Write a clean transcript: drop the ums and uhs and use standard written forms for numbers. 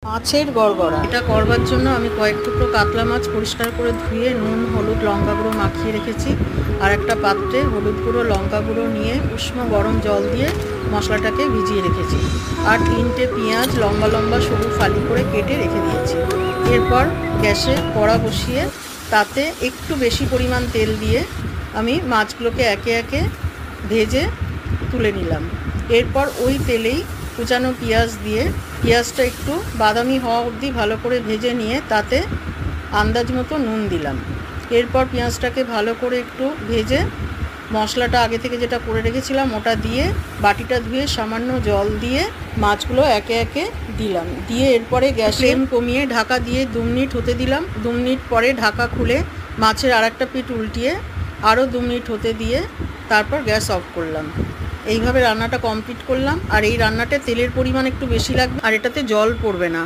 মাছের গড়গড়া। এটা করবার জন্য আমি কয়েক টুকরো কাতলা মাছ পরিষ্কার করে ধুয়ে নুন হলুদ লঙ্কা গুঁড়ো মাখিয়ে রেখেছি। আর একটা পাত্রে হলুদ গুঁড়ো লঙ্কা গুঁড়ো নিয়ে উষ্ণ গরম জল দিয়ে মশলাটাকে ভিজিয়ে রেখেছি। আর 3টে পেঁয়াজ লম্বা লম্বা সরু ফালি করে কেটে রেখে দিয়েছি। এরপর গ্যাসে কড়া বসিয়ে তাতে একটু বেশি পরিমাণ তেল দিয়ে আমি মাছগুলোকে একে একে ভেজে তুলে নিলাম। এরপর ওই তেলেই কুচানো পেঁয়াজ দিয়ে পেঁয়াজটা একটু বাদামি হওয়া অবধি ভালো করে ভেজে নিয়ে তাতে আন্দাজ মতো নুন দিলাম। এরপর পেঁয়াজটাকে ভালো করে একটু ভেজে মশলাটা আগে থেকে যেটা করে রেখেছিলাম ওটা দিয়ে বাটিটা ধুয়ে সামান্য জল দিয়ে মাছগুলো একে একে দিলাম। দিয়ে এরপরে গ্যাস ফ্লেম কমিয়ে ঢাকা দিয়ে 2 মিনিট হতে দিলাম। 2 মিনিট পরে ঢাকা খুলে মাছের আরেকটা পিঠ উল্টিয়ে আরও 2 মিনিট হতে দিয়ে তারপর গ্যাস অফ করলাম। এইভাবে রান্নাটা কমপ্লিট করলাম। আর এই রান্নাটা তেলের পরিমাণ একটু বেশি লাগবে আর এটাতে জল পড়বে না।